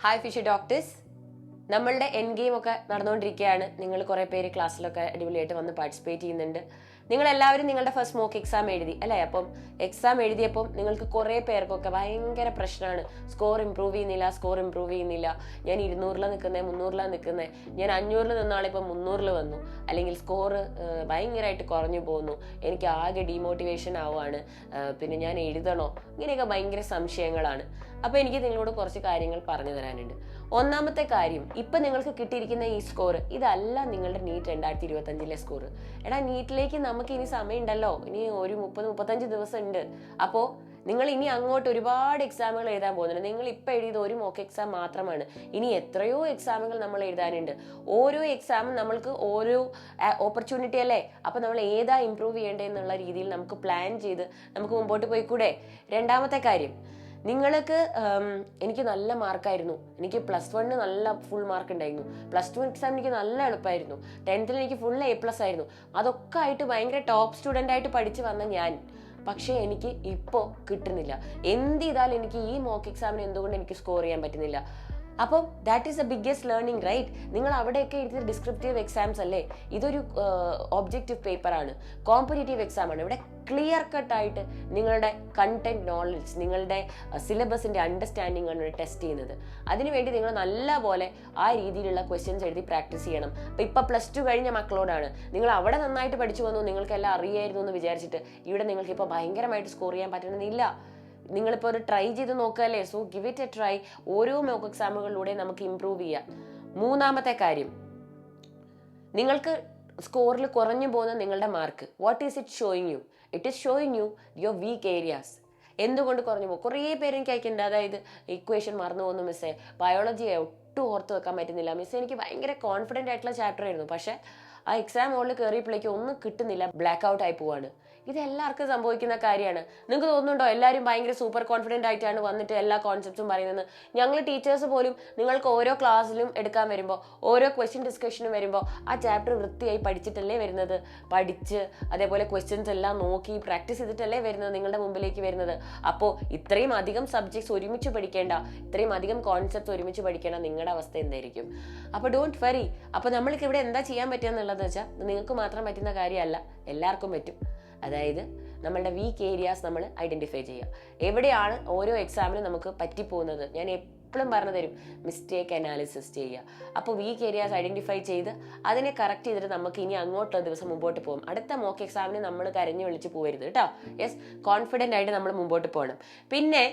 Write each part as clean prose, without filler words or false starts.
Hi fish doctors. നമ്മളുടെ N game ഒക്കെ നടന്നുകൊണ്ടിരിക്കുകയാണ്. നിങ്ങൾ കുറേ പേര് ക്ലാസ്സിലൊക്കെ അടിപൊളിയായിട്ട് വന്ന് പാർട്ടിസിപ്പേറ്റ് ചെയ്യുന്നുണ്ട്. നിങ്ങളെല്ലാവരും നിങ്ങളുടെ ഫസ്റ്റ് മോക്ക് എക്സാം എഴുതി അല്ലേ? അപ്പം എക്സാം എഴുതിയപ്പം നിങ്ങൾക്ക് കുറേ പേർക്കൊക്കെ ഭയങ്കര പ്രശ്നമാണ്. സ്കോർ ഇമ്പ്രൂവ് ചെയ്യുന്നില്ല. ഞാൻ 200 നിൽക്കുന്നത്, 300 നിൽക്കുന്നത്, ഞാൻ 500 നിന്നാളിപ്പം 300 വന്നു, അല്ലെങ്കിൽ സ്കോർ ഭയങ്കരമായിട്ട് കുറഞ്ഞു പോകുന്നു, എനിക്ക് ആകെ ഡീമോട്ടിവേഷൻ ആവുകയാണ്, പിന്നെ ഞാൻ എഴുതണോ, ഇങ്ങനെയൊക്കെ ഭയങ്കര സംശയങ്ങളാണ്. അപ്പോൾ എനിക്ക് നിങ്ങളോട് കുറച്ച് കാര്യങ്ങൾ പറഞ്ഞു തരാനുണ്ട്. ഒന്നാമത്തെ കാര്യം, ഇപ്പം നിങ്ങൾക്ക് കിട്ടിയിരിക്കുന്ന ഈ സ്കോർ ഇതല്ല നിങ്ങളുടെ നീറ്റ് 2025 സ്കോർ. എടാ, നീറ്റിലേക്ക് നമുക്ക് ഇനി സമയമുണ്ടല്ലോ, ഇനി ഒരു 30-35 ദിവസം ഉണ്ട്. അപ്പോൾ നിങ്ങൾ ഇനി അങ്ങോട്ട് ഒരുപാട് എക്സാമുകൾ എഴുതാൻ പോകുന്നുണ്ട്. നിങ്ങൾ ഇപ്പം എഴുതിയത് ഒരു മോക്ക് എക്സാം മാത്രമാണ്. ഇനി എത്രയോ എക്സാമുകൾ നമ്മൾ എഴുതാനുണ്ട്. ഓരോ എക്സാമും നമ്മൾക്ക് ഓരോ ഓപ്പർച്യൂണിറ്റി അല്ലേ? അപ്പം നമ്മൾ ഏതാ ഇമ്പ്രൂവ് ചെയ്യേണ്ടതെന്നുള്ള രീതിയിൽ നമുക്ക് പ്ലാൻ ചെയ്ത് നമുക്ക് മുമ്പോട്ട് പോയിക്കൂടെ? രണ്ടാമത്തെ കാര്യം, നിങ്ങൾക്ക് എനിക്ക് നല്ല മാർക്കായിരുന്നു. എനിക്ക് +1 നല്ല ഫുൾ മാർക്ക് ഉണ്ടായിരുന്നു. +2 എക്സാം എനിക്ക് നല്ല എളുപ്പമായിരുന്നു. 10th എനിക്ക് ഫുൾ A+ ആയിരുന്നു. അതൊക്കെ ആയിട്ട് ഭയങ്കര ടോപ്പ് സ്റ്റുഡൻ്റ് ആയിട്ട് പഠിച്ചു വന്ന ഞാൻ, പക്ഷേ എനിക്ക് ഇപ്പോൾ കിട്ടുന്നില്ല. എന്ത് ചെയ്താലും എനിക്ക് ഈ മോക്ക് എക്സാമിന് എന്തുകൊണ്ട് എനിക്ക് സ്കോർ ചെയ്യാൻ പറ്റുന്നില്ല? അപ്പം that is the biggest learning, right? നിങ്ങൾ അവിടെയൊക്കെ എഴുതിയ ഡിസ്ക്രിപ്റ്റീവ് എക്സാംസ് അല്ലേ? ഇതൊരു ഒബ്ജക്റ്റീവ് പേപ്പറാണ്, കോമ്പറ്റേറ്റീവ് എക്സാം ആണ്. ഇവിടെ ക്ലിയർ കട്ടായിട്ട് നിങ്ങളുടെ കണ്ടന്റ് നോളജ്, നിങ്ങളുടെ സിലബസിന്റെ അണ്ടർസ്റ്റാൻഡിംഗ് ആണ് ടെസ്റ്റ് ചെയ്യുന്നത്. അതിനുവേണ്ടി നിങ്ങൾ നല്ലപോലെ ആ രീതിയിലുള്ള ക്വസ്റ്റ്യൻസ് എഴുതി പ്രാക്ടീസ് ചെയ്യണം. ഇപ്പം +2 കഴിഞ്ഞ മക്കളോടാണ്, നിങ്ങൾ അവിടെ നന്നായിട്ട് പഠിച്ചു വന്നു, നിങ്ങൾക്കെല്ലാം അറിയായിരുന്നു എന്ന് വിചാരിച്ചിട്ട് ഇവിടെ നിങ്ങൾക്ക് ഇപ്പോൾ ഭയങ്കരമായിട്ട് സ്കോർ ചെയ്യാൻ പറ്റണമെന്നില്ല. നിങ്ങളിപ്പോൾ ഒരു ട്രൈ ചെയ്ത് നോക്കുകയല്ലേ? So give it a try. ഓരോ മോക്ക് എക്സാമുകളിലൂടെ നമുക്ക് ഇമ്പ്രൂവ് ചെയ്യാം. മൂന്നാമത്തെ കാര്യം, നിങ്ങൾക്ക് സ്കോറിൽ കുറഞ്ഞു പോകുന്ന നിങ്ങളുടെ mark, what is it showing you? It is showing you your weak areas. എന്തുകൊണ്ട് കുറഞ്ഞു പോകും? കുറേ പേര് എനിക്ക് അയക്കുന്നുണ്ട്, അതായത് ഇക്വേഷൻ മറന്നു പോകുന്നു മിസ്സേ, ബയോളജി ഒട്ടും ഓർത്ത് വെക്കാൻ പറ്റുന്നില്ല മിസ്സേ, എനിക്ക് ഭയങ്കര കോൺഫിഡൻ്റ് ആയിട്ടുള്ള ചാപ്റ്റർ ആയിരുന്നു, പക്ഷേ ആ എക്സാം ഹോളിൽ കയറിയപ്പോഴേക്കും ഒന്നും കിട്ടുന്നില്ല, ബ്ലാക്ക് ഔട്ട് ആയി പോവാണ്. ഇതെല്ലാവർക്കും സംഭവിക്കുന്ന കാര്യമാണ്. നിങ്ങൾക്ക് തോന്നുന്നുണ്ടോ എല്ലാവരും ഭയങ്കര സൂപ്പർ കോൺഫിഡൻ്റ് ആയിട്ടാണ് വന്നിട്ട് എല്ലാ കോൺസെപ്റ്റ്സും പറയുന്നത്? ഞങ്ങൾ ടീച്ചേഴ്സ് പോലും നിങ്ങൾക്ക് ഓരോ ക്ലാസ്സിലും എടുക്കാൻ വരുമ്പോൾ, ഓരോ ക്വസ്റ്റ്യൻ ഡിസ്കഷനും വരുമ്പോൾ ആ ചാപ്റ്റർ വൃത്തിയായി പഠിച്ചിട്ടല്ലേ വരുന്നത്? പഠിച്ച് അതേപോലെ ക്വസ്റ്റ്യൻസ് എല്ലാം നോക്കി പ്രാക്ടീസ് ചെയ്തിട്ടല്ലേ വരുന്നത് നിങ്ങളുടെ മുമ്പിലേക്ക് വരുന്നത്? അപ്പോൾ ഇത്രയും അധികം സബ്ജക്ട്സ് ഒരുമിച്ച് പഠിക്കേണ്ട, ഇത്രയും അധികം കോൺസെപ്റ്റ്സ് ഒരുമിച്ച് പഠിക്കേണ്ട നിങ്ങളുടെ അവസ്ഥ എന്തായിരിക്കും? അപ്പോൾ ഡോണ്ട് വറി. അപ്പോൾ നമ്മൾക്ക് ഇവിടെ എന്താ ചെയ്യാൻ പറ്റുക എന്നുള്ളത് വെച്ചാൽ, നിങ്ങൾക്ക് മാത്രം പറ്റുന്ന കാര്യമല്ല, എല്ലാവർക്കും പറ്റും. അതായത് നമ്മളുടെ വീക്ക് ഏരിയാസ് നമ്മൾ ഐഡൻറ്റിഫൈ ചെയ്യുക. എവിടെയാണ് ഓരോ എക്സാമിനും നമുക്ക് പറ്റിപ്പോകുന്നത്? ഞാൻ എപ്പോഴും പറഞ്ഞു തരും, മിസ്റ്റേക്ക് അനാലിസിസ് ചെയ്യുക. അപ്പോൾ വീക്ക് ഏരിയാസ് ഐഡൻറ്റിഫൈ ചെയ്ത് അതിനെ കറക്റ്റ് ചെയ്തിട്ട് നമുക്ക് ഇനി അങ്ങോട്ടുള്ള ദിവസം മുമ്പോട്ട് പോകും. അടുത്ത മോക്ക് എക്സാമിന് നമ്മൾ കരഞ്ഞു വിളിച്ച് പോകരുത് കേട്ടോ. യെസ്, കോൺഫിഡൻ്റ് ആയിട്ട് നമ്മൾ മുമ്പോട്ട് പോകണം. പിന്നെ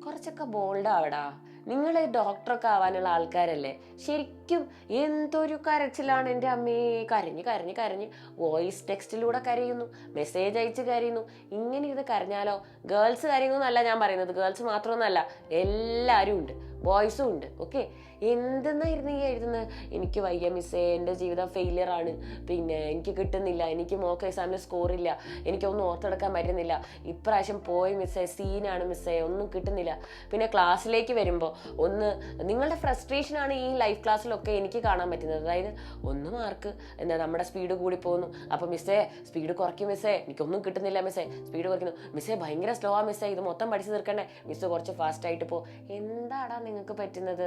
കുറച്ചൊക്കെ ബോൾഡ് ആവടാ. നിങ്ങൾ ഡോക്ടറൊക്കെ ആവാനുള്ള ആൾക്കാരല്ലേ? ശരിക്കും എന്തൊരു കരച്ചിലാണ് എൻ്റെ അമ്മേ. കരഞ്ഞ് വോയിസ് ടെക്സ്റ്റിലൂടെ കരയുന്നു, മെസ്സേജ് അയച്ച് കരയുന്നു. ഇങ്ങനെ ഇത് കരഞ്ഞാലോ? ഗേൾസ് കരയുന്നു എന്നല്ല ഞാൻ പറയുന്നത്, ഗേൾസ് മാത്രമൊന്നുമല്ല, എല്ലാവരും ഉണ്ട്, ബോയ്സും ഉണ്ട്. ഓക്കെ, എന്തെന്നായിരുന്നു ഈ എഴുതുന്നത്? എനിക്ക് വയ്യ മിസ്സേ, എൻ്റെ ജീവിതം ഫെയിലിയർ ആണ്, പിന്നെ എനിക്ക് കിട്ടുന്നില്ല, എനിക്ക് മോക്ക് എക്സാമിന് സ്കോറില്ല, എനിക്കൊന്നും ഓർത്തെടുക്കാൻ പറ്റുന്നില്ല, ഇപ്രാവശ്യം പോയി മിസ്സേ, സീനാണ് മിസ്സേ, ഒന്നും കിട്ടുന്നില്ല. പിന്നെ ക്ലാസ്സിലേക്ക് വരുമ്പോൾ നിങ്ങളുടെ ഫ്രസ്ട്രേഷനാണ് ഈ ലൈഫ് ക്ലാസ്സിലൊക്കെ എനിക്ക് കാണാൻ പറ്റുന്നത്. അതായത് മാർക്ക് നമ്മുടെ സ്പീഡ് കൂടി പോകുന്നു, അപ്പോൾ മിസ്സേ സ്പീഡ് കുറയ്ക്കും മിസ്സേ, എനിക്കൊന്നും കിട്ടുന്നില്ല മിസ്സേ, സ്പീഡ് കുറയ്ക്കുന്നു മിസ്സേ, ഭയങ്കര സ്ലോ ആ മിസ്സേ, ഇത് മൊത്തം പഠിച്ചു തീർക്കണ്ടേ മിസ്സ്, കുറച്ച് ഫാസ്റ്റ് ആയിട്ട് പോ. എന്താടാ നിങ്ങൾക്ക് പറ്റുന്നത്?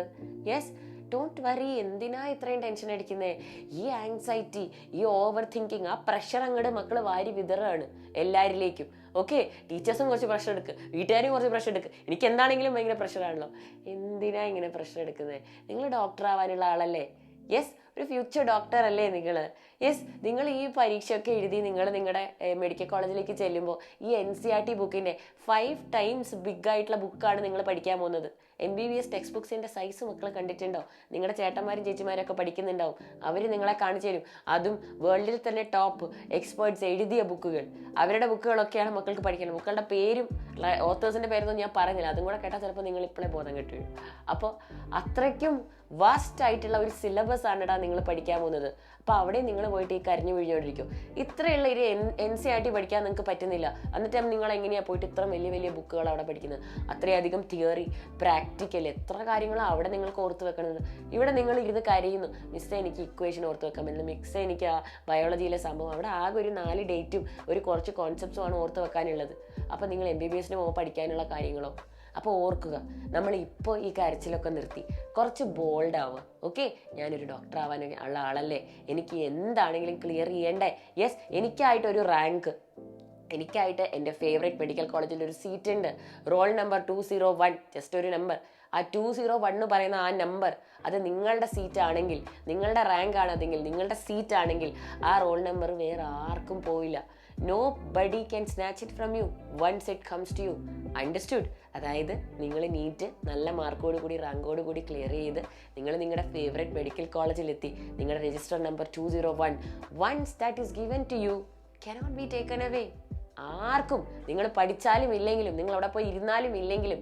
Yes, don't worry. എന്തിനാ ഇത്രയും ടെൻഷൻ അടിക്കുന്നത്? ഈ ആങ്സൈറ്റി, ഈ ഓവർ തിങ്കിങ്, ആ പ്രഷർ അങ്ങോട്ട് മക്കൾ വാരി വിതറാണ് എല്ലാവരിലേക്കും. ഓക്കെ, ടീച്ചേഴ്സും കുറച്ച് പ്രഷർ എടുക്കുക, വീട്ടുകാരും കുറച്ച് പ്രഷർ എടുക്കുക. എനിക്ക് എന്താണെങ്കിലും ഭയങ്കര പ്രഷറാണല്ലോ. എന്തിനാ ഇങ്ങനെ പ്രഷർ എടുക്കുന്നത്? നിങ്ങൾ ഡോക്ടർ ആവാനുള്ള ആളല്ലേ? യെസ്, ഒരു ഫ്യൂച്ചർ ഡോക്ടർ അല്ലേ നിങ്ങൾ? യെസ്, നിങ്ങൾ ഈ പരീക്ഷയൊക്കെ എഴുതി നിങ്ങൾ നിങ്ങളുടെ മെഡിക്കൽ കോളേജിലേക്ക് ചെല്ലുമ്പോൾ ഈ NCERT ബുക്കിൻ്റെ 5 times ബിഗ് ആയിട്ടുള്ള ബുക്കാണ് നിങ്ങൾ പഠിക്കാൻ പോകുന്നത്. MBBS ടെക്സ്റ്റ് ബുക്സിൻ്റെ സൈസ് മക്കൾ കണ്ടിട്ടുണ്ടോ? നിങ്ങളുടെ ചേട്ടന്മാരും ചേച്ചിമാരൊക്കെ പഠിക്കുന്നുണ്ടാവും, അവർ നിങ്ങളെ കാണിച്ചു തരും. അതും വേൾഡിൽ തന്നെ ടോപ്പ് എക്സ്പേർട്സ് എഴുതിയ ബുക്കുകൾ, അവരുടെ ബുക്കുകളൊക്കെയാണ് മക്കൾക്ക് പഠിക്കുന്നത്. മക്കളുടെ പേരും ഓത്തേഴ്സിൻ്റെ പേരൊന്നും ഞാൻ പറഞ്ഞില്ല, അതും കൂടെ കേട്ടാൽ ചിലപ്പോൾ നിങ്ങൾ ഇപ്പോഴേ ബോധം കിട്ടും. അപ്പോൾ അത്രയ്ക്കും വാസ്റ്റ് ആയിട്ടുള്ള ഒരു സിലബസ് ആണെടാ നിങ്ങൾ പഠിക്കാൻ പോകുന്നത്. അപ്പോൾ അവിടെ നിങ്ങൾ പോയിട്ട് ഈ കരഞ്ഞു വീഴിഞ്ഞോണ്ടിരിക്കും. ഇത്രയുള്ള ഒരു NCERT പഠിക്കാൻ നിങ്ങൾക്ക് പറ്റുന്നില്ല, എന്നിട്ട് നിങ്ങൾ എങ്ങനെയാണ് പോയിട്ട് ഇത്ര വലിയ ബുക്കുകൾ അവിടെ പഠിക്കുന്നത്? അത്രയധികം തിയറി, പ്രാക്ടിക്കൽ, എത്ര കാര്യങ്ങളാണ് അവിടെ നിങ്ങൾക്ക് ഓർത്ത് വെക്കുന്നത്. ഇവിടെ നിങ്ങൾ ഇരുന്ന് കരയുന്നു, മിസ്സേ എനിക്ക് ഇക്വേഷൻ ഓർത്ത് വെക്കാൻ പറ്റുന്നു, മിസ്സേ എനിക്ക് ആ ബയോളജിയിലെ സംഭവം. അവിടെ ആകെ ഒരു 4 ഡേറ്റും ഒരു കുറച്ച് കോൺസെപ്റ്റ്സുമാണ് ഓർത്ത് വെക്കാനുള്ളത്. അപ്പോൾ നിങ്ങൾ MBBS പോകുമ്പോൾ പഠിക്കാനുള്ള കാര്യങ്ങളോ അപ്പോൾ ഓർക്കുക, നമ്മൾ ഇപ്പോൾ ഈ കരച്ചിലൊക്കെ നിർത്തി കുറച്ച് ബോൾഡ് ആവുക. ഓക്കെ, ഞാനൊരു ഡോക്ടർ ആവാൻ ഉള്ള ആളല്ലേ, എനിക്ക് എന്താണെങ്കിലും ക്ലിയർ ചെയ്യണ്ടേ. യെസ്, എനിക്കായിട്ടൊരു റാങ്ക്, എനിക്കായിട്ട് എൻ്റെ ഫേവറേറ്റ് മെഡിക്കൽ കോളേജിൽ ഒരു സീറ്റ് ഉണ്ട്, റോൾ നമ്പർ 201, ജസ്റ്റ് ഒരു നമ്പർ. ആ 201 എന്ന് പറയുന്ന ആ നമ്പർ, അത് നിങ്ങളുടെ സീറ്റ് ആണെങ്കിൽ, നിങ്ങളുടെ റാങ്ക് ആണെങ്കിൽ, നിങ്ങളുടെ സീറ്റ് ആണെങ്കിൽ ആ റോൾ നമ്പർ വേറെ ആർക്കും പോയില്ല. Nobody can snatch it from you once it comes to you. Understood? അതായത് നിങ്ങൾ നീറ്റ് നല്ല മാർക്കോട് കൂടി റാങ്കോട് കൂടി ക്ലിയർ ചെയ്ത് നിങ്ങൾ നിങ്ങളുടെ ഫേവറേറ്റ് മെഡിക്കൽ കോളേജിലെത്തി. നിങ്ങളുടെ register number 201, once that is given to you, cannot be taken away. ആർക്കും, നിങ്ങൾ പഠിച്ചാലും ഇല്ലെങ്കിലും, നിങ്ങൾ അവിടെ പോയി ഇരുന്നാലും ഇല്ലെങ്കിലും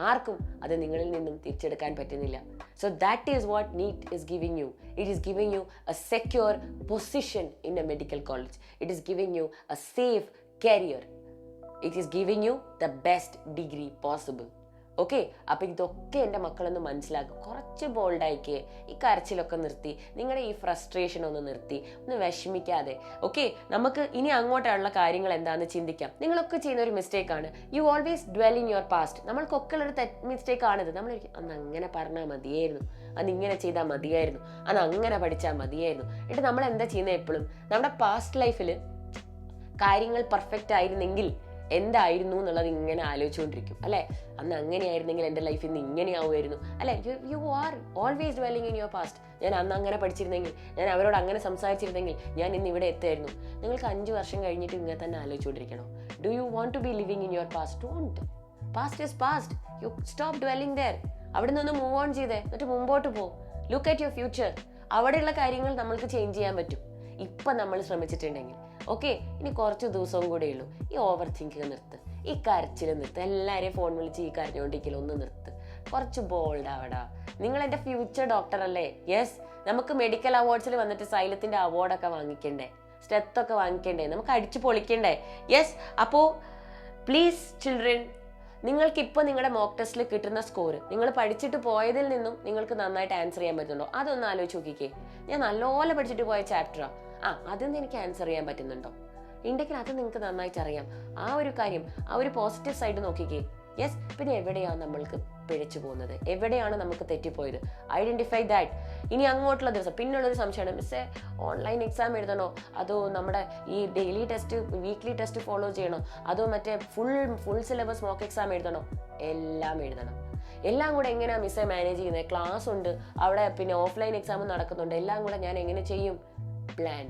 ആർക്കും അത് നിങ്ങളിൽ നിന്നും തിരിച്ചെടുക്കാൻ പറ്റുന്നില്ല. So that is what NEET is giving you. It is giving you a secure position in a medical college. It is giving you a safe career. It is giving you the best degree possible. Okay, അപ്പം ഇതൊക്കെ എൻ്റെ മക്കളൊന്ന് മനസ്സിലാക്കും. കുറച്ച് ബോൾഡായിക്കേ, ഈ കരച്ചിലൊക്കെ നിർത്തി, നിങ്ങളുടെ ഈ frustration ഒന്ന് നിർത്തി, ഒന്ന് വിഷമിക്കാതെ. ഓക്കെ, നമുക്ക് ഇനി അങ്ങോട്ടുള്ള കാര്യങ്ങൾ എന്താണെന്ന് ചിന്തിക്കാം. നിങ്ങളൊക്കെ ചെയ്യുന്ന ഒരു മിസ്റ്റേക്കാണ്, you always dwell in your past. നമ്മൾക്കൊക്കെ ഉള്ളൊരു മിസ്റ്റേക്കാണിത്. നമ്മൾ അന്ന് അങ്ങനെ പറഞ്ഞാൽ മതിയായിരുന്നു, അന്ന് ഇങ്ങനെ ചെയ്താൽ മതിയായിരുന്നു, അന്ന് അങ്ങനെ പഠിച്ചാൽ മതിയായിരുന്നു. എന്നിട്ട് നമ്മൾ എന്താ ചെയ്യുന്നത്? എപ്പോഴും നമ്മുടെ പാസ്റ്റ് ലൈഫിൽ കാര്യങ്ങൾ പെർഫെക്റ്റ് ആയിരുന്നെങ്കിൽ എന്തായിരുന്നു എന്നുള്ളത് ഇങ്ങനെ ആലോചിച്ചുകൊണ്ടിരിക്കും അല്ലേ. അന്ന് അങ്ങനെയായിരുന്നെങ്കിൽ എൻ്റെ ലൈഫ് ഇന്ന് ഇങ്ങനെയാവുമായിരുന്നു അല്ലേ. You are always dwelling in your past. ഞാൻ അന്ന് അങ്ങനെ പഠിച്ചിരുന്നെങ്കിൽ, ഞാൻ അവരോട് അങ്ങനെ സംസാരിച്ചിരുന്നെങ്കിൽ ഞാൻ ഇന്ന് ഇവിടെ എത്തുമായിരുന്നു. നിങ്ങൾക്ക് 5 വർഷം കഴിഞ്ഞിട്ട് ഇങ്ങനെ തന്നെ ആലോചിച്ചുകൊണ്ടിരിക്കണോ? Do you want to be living in your past? Don't. Past is past. You stop dwelling there. അവിടെ നിന്ന് മൂവ് ഓൺ ചെയ്തേ, എന്നിട്ട് മുമ്പോട്ട് പോകും. Look at your future. അവിടെയുള്ള കാര്യങ്ങൾ നമ്മൾക്ക് ചേഞ്ച് ചെയ്യാൻ പറ്റും ഇപ്പം നമ്മൾ ശ്രമിച്ചിട്ടുണ്ടെങ്കിൽ. ഓക്കെ, ഇനി കുറച്ച് ദിവസവും കൂടെ ഉള്ളൂ. ഈ ഓവർ തിങ്കിങ് നിർത്ത്, ഈ കരച്ചിൽ നിർത്ത്, എല്ലാവരെയും ഫോൺ വിളിച്ച് ഈ കരഞ്ഞുകൊണ്ടിരിക്കലും ഒന്ന് നിർത്ത്. കുറച്ച് ബോൾഡ് ആവടാ. നിങ്ങൾ എൻ്റെ ഫ്യൂച്ചർ ഡോക്ടർ അല്ലേ. യെസ്, നമുക്ക് മെഡിക്കൽ അവാർഡ്സിൽ വന്നിട്ട് സൈലത്തിൻ്റെ അവാർഡൊക്കെ വാങ്ങിക്കണ്ടേ, സ്റ്റെത്തൊക്കെ വാങ്ങിക്കണ്ടേ, നമുക്ക് അടിച്ചു പൊളിക്കണ്ടേ. യെസ്, അപ്പോൾ പ്ലീസ് ചിൽഡ്രൻ, നിങ്ങൾക്കിപ്പോൾ നിങ്ങളുടെ മോക്ക് ടെസ്റ്റിൽ കിട്ടുന്ന സ്കോർ നിങ്ങൾ പഠിച്ചിട്ട് പോയതിൽ നിന്നും നിങ്ങൾക്ക് നന്നായിട്ട് ആൻസർ ചെയ്യാൻ പറ്റുന്നുണ്ടോ? അതൊന്ന് ആലോചിച്ച് നോക്കിക്കേ. ഞാൻ നല്ലപോലെ പഠിച്ചിട്ട് പോയ ചാപ്റ്ററാണ്, അതിന്ന് എനിക്ക് ആൻസർ ചെയ്യാൻ പറ്റുന്നുണ്ടോ? ഉണ്ടെങ്കിൽ അത് നിങ്ങൾക്ക് നന്നായിട്ട് അറിയാം. ആ ഒരു കാര്യം, ആ ഒരു പോസിറ്റീവ് സൈഡ് നോക്കിക്കേ. യെസ്, പിന്നെ എവിടെയാണ് നമ്മൾക്ക് പിഴച്ചു പോകുന്നത്, എവിടെയാണ് നമുക്ക് തെറ്റിപ്പോയത്, ഐഡന്റിഫൈ ദാറ്റ്. ഇനി അങ്ങോട്ടുള്ള ദിവസം പിന്നുള്ളൊരു സംശയമാണ്, മിസ്സേ ഓൺലൈൻ എക്സാം എഴുതണോ, അതോ നമ്മുടെ ഈ daily test weekly test follow ചെയ്യണോ, അതോ മറ്റേ ഫുൾ സിലബസ് മോക്ക് എക്സാം എഴുതണോ? എല്ലാം എഴുതണം. എല്ലാം കൂടെ എങ്ങനെയാണ് മിസ്സേ മാനേജ് ചെയ്യുന്നത്? ക്ലാസ് ഉണ്ട്, അവിടെ പിന്നെ ഓഫ്ലൈൻ എക്സാം നടക്കുന്നുണ്ട്, എല്ലാം കൂടെ ഞാൻ എങ്ങനെ ചെയ്യും? Plan.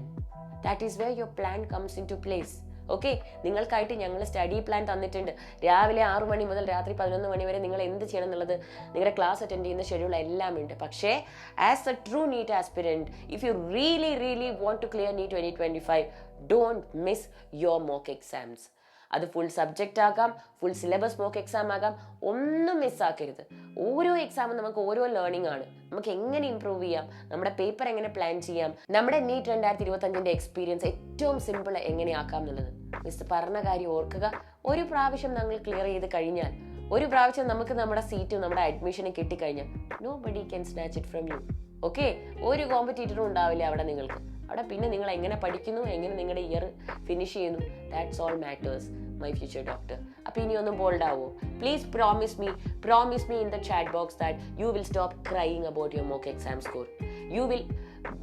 That is where your plan comes into place. Okay, നിങ്ങൾക്കായിട്ട് ഞങ്ങൾ സ്റ്റഡി പ്ലാൻ തന്നിട്ടുണ്ട്. രാവിലെ 6 മണി മുതൽ രാത്രി 11 മണി വരെ നിങ്ങൾ എന്ത് ചെയ്യണം എന്നുള്ളത്, നിങ്ങളുടെ ക്ലാസ് അറ്റൻഡ് ചെയ്യുന്ന ഷെഡ്യൂൾ എല്ലാം ഉണ്ട്. പക്ഷേ as a true NEET aspirant, if you really want to clear NEET 2025, don't miss your mock exams. അത് ഫുൾ സബ്ജക്റ്റ് ആകാം, ഫുൾ സിലബസ് മോക്ക് എക്സാം ആകാം, ഒന്നും മിസ്സാക്കരുത്. ഓരോ എക്സാമും നമുക്ക് ഓരോ ലേണിംഗ് ആണ്. നമുക്ക് എങ്ങനെ ഇമ്പ്രൂവ് ചെയ്യാം, നമ്മുടെ പേപ്പർ എങ്ങനെ പ്ലാൻ ചെയ്യാം, നമ്മുടെ നീറ്റ് 2025 എക്സ്പീരിയൻസ് ഏറ്റവും സിമ്പിൾ എങ്ങനെയാക്കാം എന്നുള്ളത് മിസ് പറഞ്ഞ കാര്യം ഓർക്കുക. ഒരു പ്രാവശ്യം നമ്മൾ ക്ലിയർ ചെയ്ത് കഴിഞ്ഞാൽ, ഒരു പ്രാവശ്യം നമുക്ക് നമ്മുടെ സീറ്റും നമ്മുടെ അഡ്മിഷനും കിട്ടിക്കഴിഞ്ഞാൽ, nobody can snatch it from you. Okay, ഒരു കോമ്പറ്റീറ്ററും ഉണ്ടാവില്ല അവിടെ നിങ്ങൾക്ക്. അവിടെ പിന്നെ നിങ്ങൾ എങ്ങനെ പഠിക്കുന്നു, എങ്ങനെ നിങ്ങളുടെ ഇയർ ഫിനിഷ് ചെയ്യുന്നു, that's all matters my future doctor. അപ്പോൾ ഇനി ഒന്ന് ബോൾഡ് ആവോ? Please promise me in the chat box that you will stop crying about your mock exam score. You will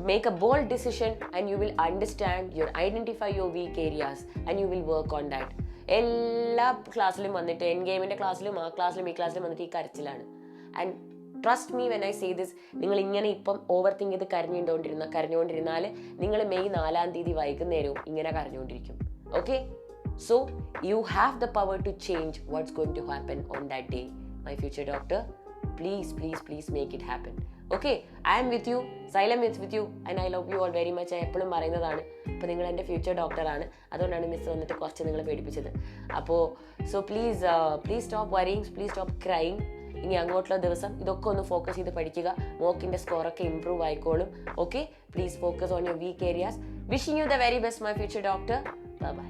make a bold decision and you will understand, you identify your weak areas and you will work on that. എല്ലാ ക്ലാസ്സിലും വന്നിട്ട് N ഗെയിമിൻ്റെ ക്ലാസ്സിലും ആ ക്ലാസ്സിലും ഈ ക്ലാസ്സിലും വന്നിട്ട് ഈ കരച്ചിലാണ്. And trust me when I say this, നിങ്ങൾ ഇങ്ങനെ ഇപ്പം ഓവർ തിങ്ക് ചെയ്ത് കരഞ്ഞുകൊണ്ടിരുന്നാൽ നിങ്ങൾ മെയ് 4-ാം തീയതി വൈകുന്നേരവും ഇങ്ങനെ കരഞ്ഞുകൊണ്ടിരിക്കും. Okay, so you have the power to change what's going to happen on that day. My future doctor, please make it happen. Okay, I am with you, Xylem is with you and I love you all very much. എപ്പോഴും പറയുന്നതാണ്. അപ്പോൾ നിങ്ങൾ എൻ്റെ future ഡോക്ടറാണ്, അതുകൊണ്ടാണ് miss വന്നിട്ട് കുറച്ച് നിങ്ങളെ പേടിപ്പിച്ചത്. അപ്പോൾ so please stop worrying, please stop crying. ഇനി അങ്ങോട്ടുള്ള ദിവസം ഇതൊക്കെ ഒന്ന് ഫോക്കസ് ചെയ്ത് പഠിക്കുക. മോക്കിൻ്റെ സ്കോറൊക്കെ ഇമ്പ്രൂവ് ആയിക്കോളും. Okay, please focus on your weak areas. Wishing you the very best my future doctor. By.